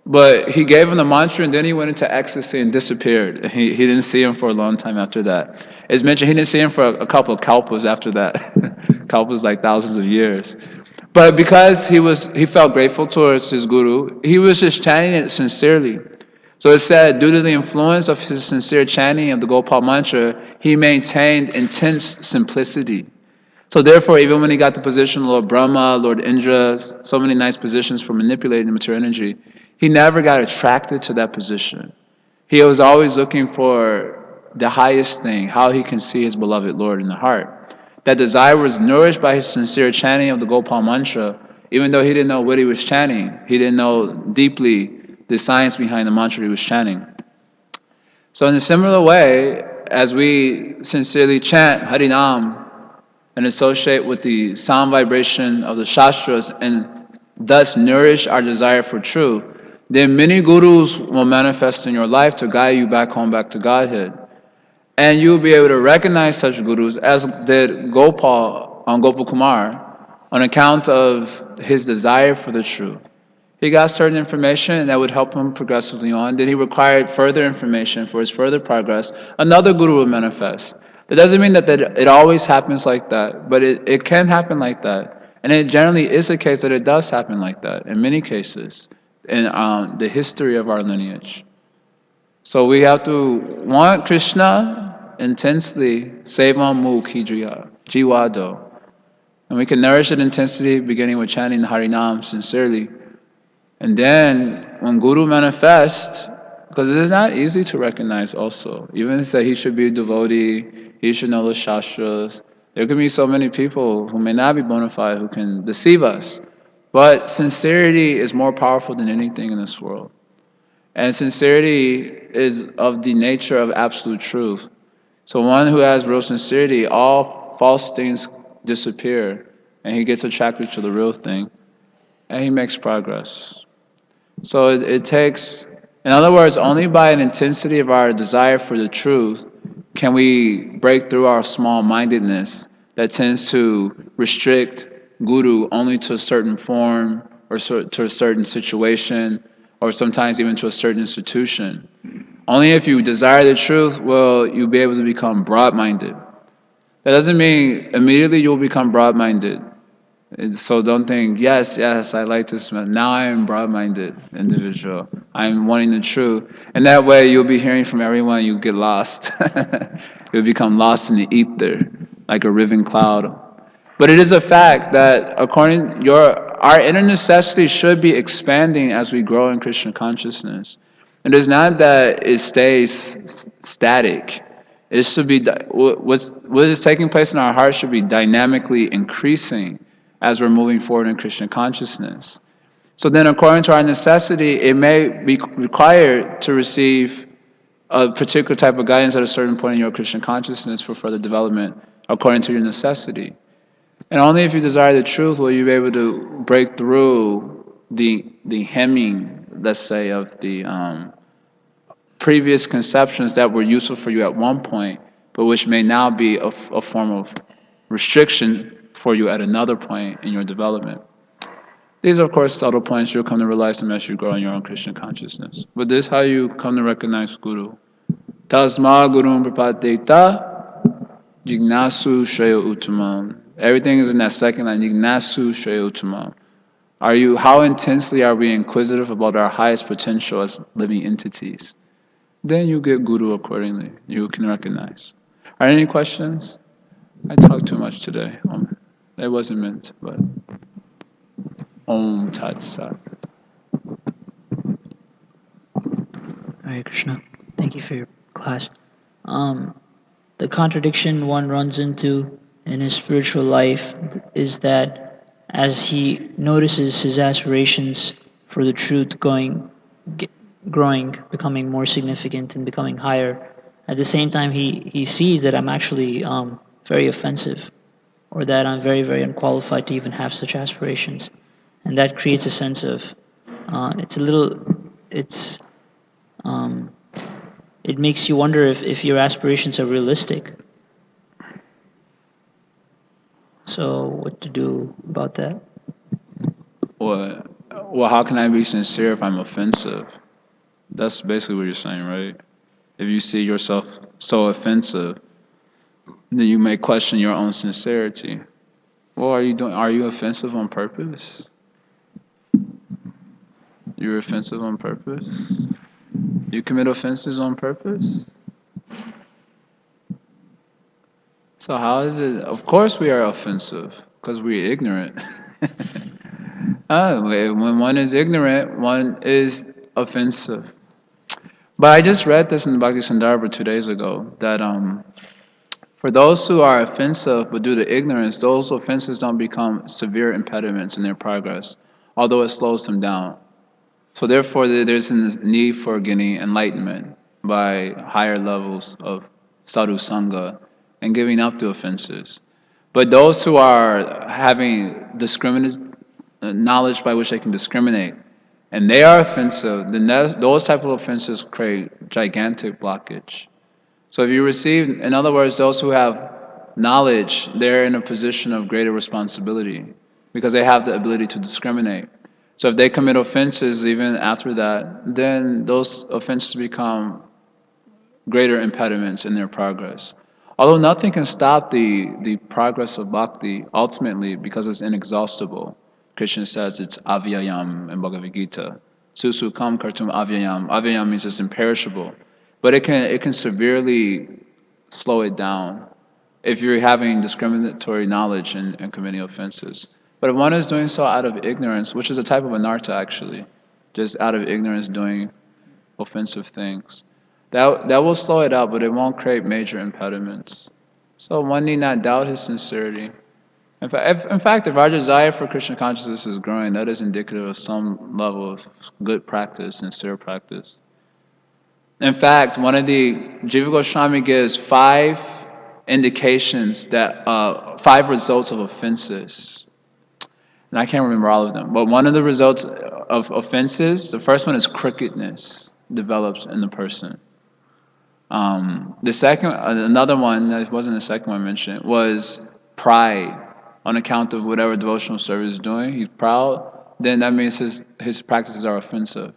But he gave him the mantra, and then he went into ecstasy and disappeared. He didn't see him for a long time after that. It's mentioned he didn't see him for a couple of kalpas after that. Kalpas like thousands of years. But because he felt grateful towards his guru, he was just chanting it sincerely. So it said, due to the influence of his sincere chanting of the Gopal mantra, he maintained intense simplicity. So therefore, even when he got the position of Lord Brahma, Lord Indra, so many nice positions for manipulating the material energy, he never got attracted to that position. He was always looking for the highest thing, how he can see his beloved Lord in the heart. That desire was nourished by his sincere chanting of the Gopal mantra, even though he didn't know what he was chanting. He didn't know deeply the science behind the mantra he was chanting. So in a similar way, as we sincerely chant Harinam, and associate with the sound vibration of the Shastras and thus nourish our desire for truth, then many gurus will manifest in your life to guide you back home, back to Godhead. And you'll be able to recognize such gurus, as did Gopal Kumar, on account of his desire for the truth. He got certain information that would help him progressively on. Then he required further information for his further progress. Another guru would manifest. That doesn't mean that it always happens like that, but it can happen like that. And it generally is the case that it does happen like that in many cases in the history of our lineage. So we have to want Krishna intensely, Sevam Mukh Jiwado. And we can nourish that intensity beginning with chanting Harinam sincerely. And then when Guru manifests, because it is not easy to recognize also. Even say he should be a devotee, he should know the Shastras. There could be so many people who may not be bona fide who can deceive us. But sincerity is more powerful than anything in this world. And sincerity is of the nature of absolute truth. So one who has real sincerity, all false things disappear, and he gets attracted to the real thing, and he makes progress. So it takes, in other words, only by an intensity of our desire for the truth can we break through our small-mindedness that tends to restrict Guru only to a certain form or to a certain situation or sometimes even to a certain institution. Only if you desire the truth will you be able to become broad-minded. That doesn't mean immediately you'll become broad-minded. So don't think, yes, I like this man. Now I am broad-minded individual. I'm wanting the truth. And that way you'll be hearing from everyone, you get lost. You'll become lost in the ether, like a riven cloud. But it is a fact that our inner necessity should be expanding as we grow in Krishna consciousness. It is not that it stays static. It should be what is taking place in our heart should be dynamically increasing as we're moving forward in Krishna consciousness. So then, according to our necessity, it may be required to receive a particular type of guidance at a certain point in your Krishna consciousness for further development, according to your necessity. And only if you desire the truth will you be able to break through the hemming, let's say, of the previous conceptions that were useful for you at one point, but which may now be a form of restriction for you at another point in your development. These are, of course, subtle points you'll come to realize them as you grow in your own Krishna consciousness. But this is how you come to recognize Guru. Tasma Gurum Prapadeta Jignasu Shreya Uttamam. Everything is in that second line, Jignasu Shreya Uttamam. How intensely are we inquisitive about our highest potential as living entities? Then you get Guru accordingly. You can recognize. Are there any questions? I talked too much today. It wasn't meant, but Om Tat Sat. Hare Krishna. Thank you for your class. The contradiction one runs into in his spiritual life is that as he notices his aspirations for the truth growing, becoming more significant and becoming higher, at the same time he sees that I'm actually very offensive, or that I'm very, very unqualified to even have such aspirations. And that creates a sense of, it's it makes you wonder if your aspirations are realistic. So what to do about that? Well, how can I be sincere if I'm offensive? That's basically what you're saying, right? If you see yourself so offensive, then you may question your own sincerity. Well, are you offensive on purpose? You're offensive on purpose? You commit offenses on purpose? So how is it? Of course we are offensive, because we're ignorant. When one is ignorant, one is offensive. But I just read this in the Bhakti Sandarbha 2 days ago, that for those who are offensive but due to ignorance, those offenses don't become severe impediments in their progress, although it slows them down. So therefore, there's a need for getting enlightenment by higher levels of sadhu sangha and giving up to offenses. But those who are having knowledge by which they can discriminate, and they are offensive, then those type of offenses create gigantic blockage. So if you receive, in other words, those who have knowledge, they're in a position of greater responsibility because they have the ability to discriminate. So if they commit offenses even after that, then those offenses become greater impediments in their progress. Although nothing can stop the progress of bhakti ultimately because it's inexhaustible. Krishna says it's avyayam in Bhagavad Gita. Susu kam kartum avyayam. Avyayam means it's imperishable. But it can severely slow it down if you're having discriminatory knowledge and committing offenses. But if one is doing so out of ignorance, which is a type of anartha actually, just out of ignorance doing offensive things, that will slow it out, but it won't create major impediments. So one need not doubt his sincerity. In fact, if our desire for Krishna consciousness is growing, that is indicative of some level of good practice, sincere practice. In fact, one of the Jiva Goswami gives 5 indications that 5 results of offenses, and I can't remember all of them. But one of the results of offenses, the first one is crookedness develops in the person. The second, another one that wasn't the second one mentioned was pride on account of whatever devotional service is doing. He's proud. Then that means his practices are offensive.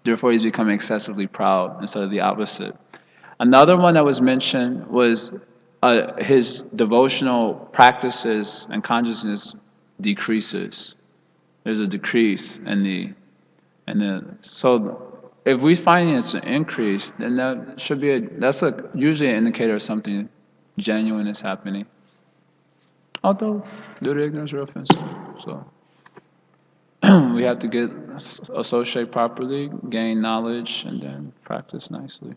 Therefore, he's becoming excessively proud instead of the opposite. Another one that was mentioned was his devotional practices and consciousness decreases. There's a decrease in the so if we find it's an increase, then that should be usually an indicator of something genuine is happening. Although due to ignorance or offensive, so we have to associate properly, gain knowledge, and then practice nicely.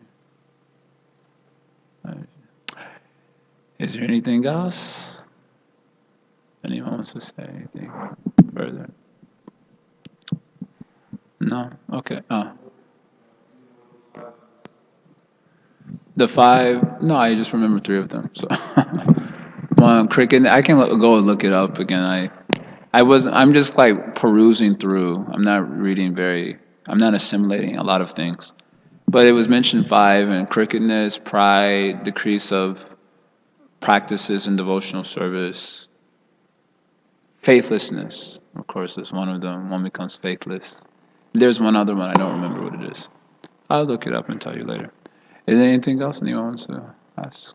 All right. Is there anything else? Anyone wants to say anything further? No? Okay. The 5, no, I just remember 3 of them. So, one, cricket. I can go and look it up again. I'm just like perusing through. I'm not assimilating a lot of things. But it was mentioned 5, and crookedness, pride, decrease of practices in devotional service, faithlessness. Of course, is one of them. One becomes faithless. There's one other one. I don't remember what it is. I'll look it up and tell you later. Is there anything else anyone wants to ask?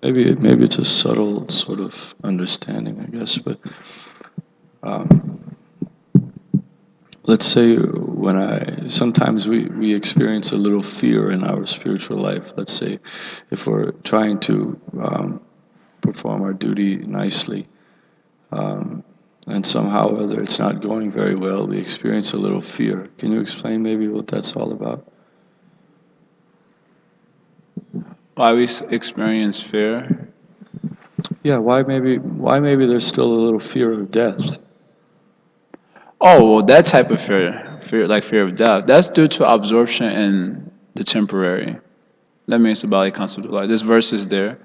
Maybe it's a subtle sort of understanding, I guess, but let's say sometimes we experience a little fear in our spiritual life. Let's say if we're trying to perform our duty nicely, and somehow or other it's not going very well, we experience a little fear. Can you explain maybe what that's all about? Why we experience fear? Yeah, why maybe there's still a little fear of death? Oh, well, that type of fear like fear of death, that's due to absorption in the temporary. That means the body concept of life. This verse is there.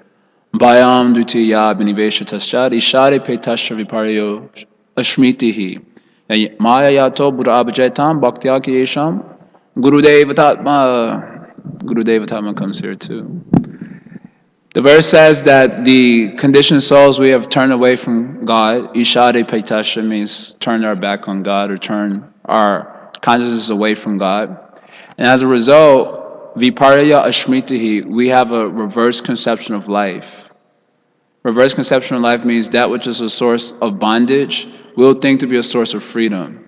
Bhayam dutiya binivesha taschad ishare pe tasha viparyo ashmitihi maya yato buddha abhajaitam bhaktya ki yesham Gurudevatatma comes here too. The verse says that the conditioned souls we have turned away from God, Ishade Paitasha means turn our back on God or turn our consciousness away from God. And as a result, Viparya Ashmitihi, we have a reverse conception of life. Reverse conception of life means that which is a source of bondage, we'll think to be a source of freedom.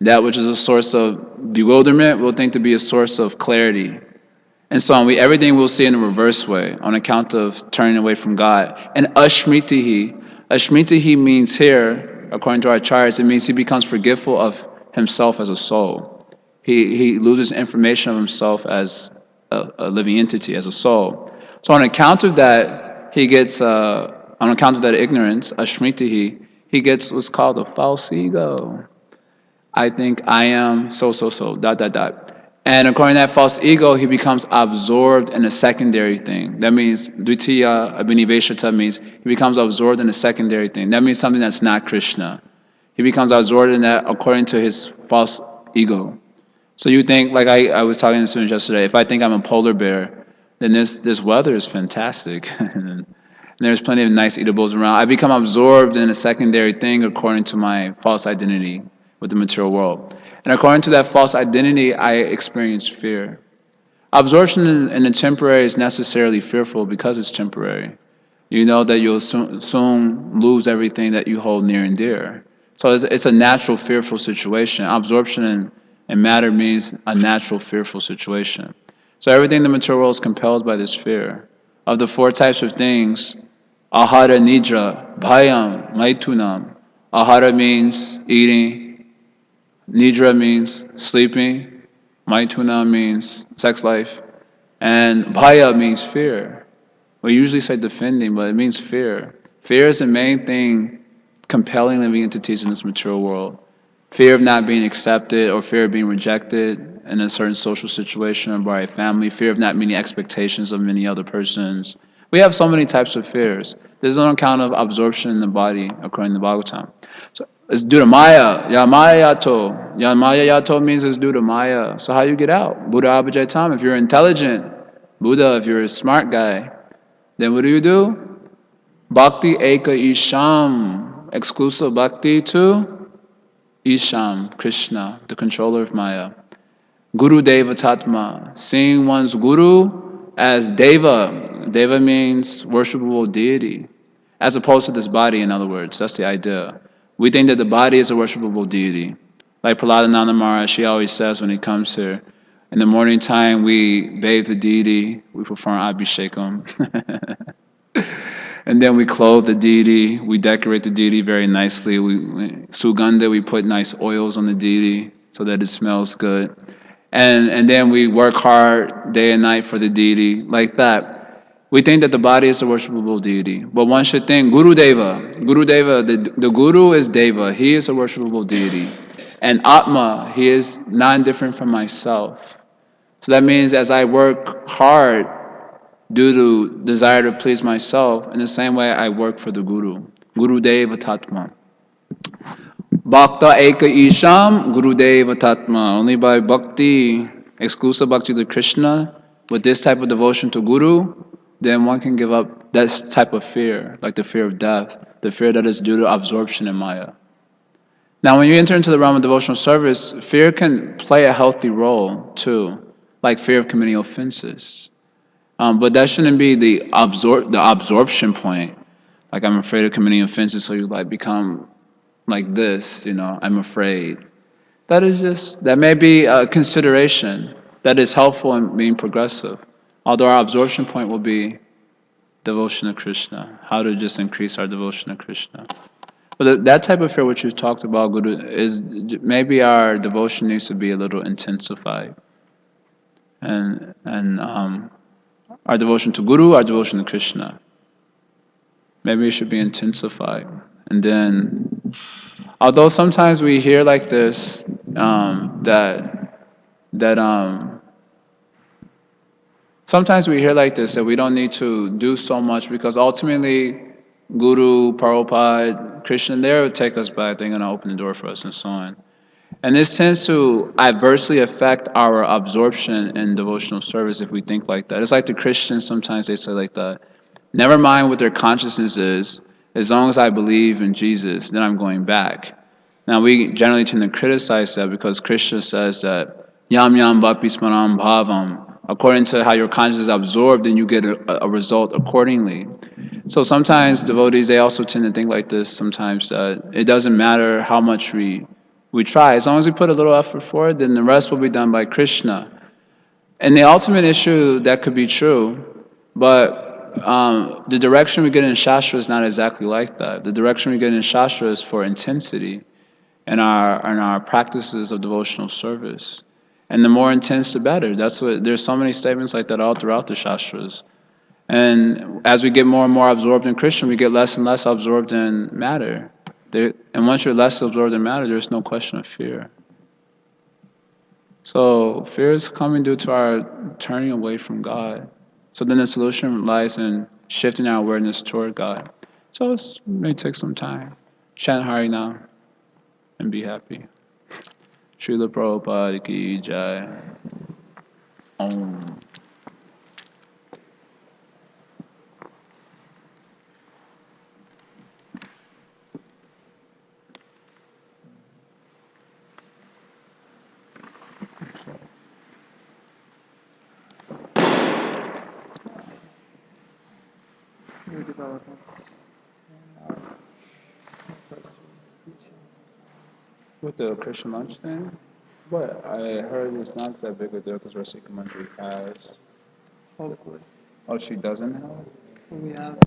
That which is a source of bewilderment, we'll think to be a source of clarity. And so on, everything we'll see in a reverse way on account of turning away from God. And Ashmitihi means here, according to our charts, it means he becomes forgetful of himself as a soul. He loses information of himself as a living entity, as a soul. So on account of that, on account of that ignorance, Ashmitihi, he gets what's called a false ego. I think I am so, dot. And according to that false ego, he becomes absorbed in a secondary thing. That means Dvitiya Abhiniveshata means he becomes absorbed in a secondary thing. That means something that's not Krishna. He becomes absorbed in that according to his false ego. So you think, like I was talking to students yesterday, if I think I'm a polar bear, then this weather is fantastic. And there's plenty of nice eatables around. I become absorbed in a secondary thing according to my false identity with the material world. And according to that false identity, I experience fear. Absorption in the temporary is necessarily fearful because it's temporary. You know that you'll soon lose everything that you hold near and dear. So it's a natural fearful situation. Absorption in matter means a natural fearful situation. So everything in the material world is compelled by this fear. Of the four types of things, ahara nidra, bhayam, maitunam. Ahara means eating, nidra means sleeping, maituna means sex life, and bhaya means fear. We usually say defending, but it means fear. Fear is the main thing compelling living entities in this material world. Fear of not being accepted or fear of being rejected in a certain social situation or by a family. Fear of not meeting expectations of many other persons. We have so many types of fears. This is on account of absorption in the body, according to Bhagavatam. So it's due to Maya. Yamaya yato. Yamaya yato means it's due to Maya. So how you get out? Buddha abhijaitam. If you're intelligent, Buddha, if you're a smart guy, then what do? Bhakti Eka Isham, exclusive bhakti to Isham, Krishna, the controller of Maya. Guru Deva Tatma, seeing one's guru as Deva. Deva means worshipable deity, as opposed to this body, in other words. That's the idea. We think that the body is a worshipable deity. Like Prahladananda Maharaj, she always says when he comes here, in the morning time we bathe the deity, we perform Abhishekam. And then we clothe the deity, we decorate the deity very nicely. Sugandha, we put nice oils on the deity so that it smells good. And then we work hard day and night for the deity, like that. We think that the body is a worshipable deity. But one should think, Guru Deva. Guru Deva, the Guru is Deva. He is a worshipable deity. And Atma, he is non-different from myself. So that means as I work hard due to desire to please myself, in the same way I work for the Guru. Guru Deva Tatma. Bhakta Eka Isham, Guru Deva Tatma. Only by bhakti, exclusive bhakti to Krishna, with this type of devotion to Guru, then one can give up that type of fear, like the fear of death, the fear that is due to absorption in Maya. Now, when you enter into the realm of devotional service, fear can play a healthy role too, like fear of committing offenses. But that shouldn't be the absorption point. Like I'm afraid of committing offenses, so you like become like this. I'm afraid. That may be a consideration that is helpful in being progressive. Although our absorption point will be devotion to Krishna, how to just increase our devotion to Krishna. But that type of fear which you talked about, Guru, is maybe our devotion needs to be a little intensified, and our devotion to Guru, our devotion to Krishna. Maybe it should be intensified. And then, although sometimes we hear like this, sometimes we hear like this that we don't need to do so much because ultimately, Guru, Prabhupada, Krishna, they will take us back. They're going to open the door for us and so on. And this tends to adversely affect our absorption in devotional service if we think like that. It's like the Christians, sometimes they say like that. Never mind what their consciousness is, as long as I believe in Jesus, then I'm going back. Now we generally tend to criticize that because Krishna says that yam yam bhapi smaram bhavam. According to how your consciousness is absorbed, then you get a result accordingly. So sometimes devotees, they also tend to think like this sometimes, that it doesn't matter how much we try. As long as we put a little effort forward, then the rest will be done by Krishna. And the ultimate issue, that could be true, but the direction we get in Shastra is not exactly like that. The direction we get in Shastra is for intensity in our practices of devotional service. And the more intense, the better. There's so many statements like that all throughout the Shastras. And as we get more and more absorbed in Krishna, we get less and less absorbed in matter. And once you're less absorbed in matter, there's no question of fear. So fear is coming due to our turning away from God. So then the solution lies in shifting our awareness toward God. So it may take some time. Chant Hari now and be happy. Srila Prabhupada ki Jaya. Om. With the Christian lunch thing? But I heard it's not that big a deal because Rasika Manjari has. Hopefully. Oh, she doesn't have? We have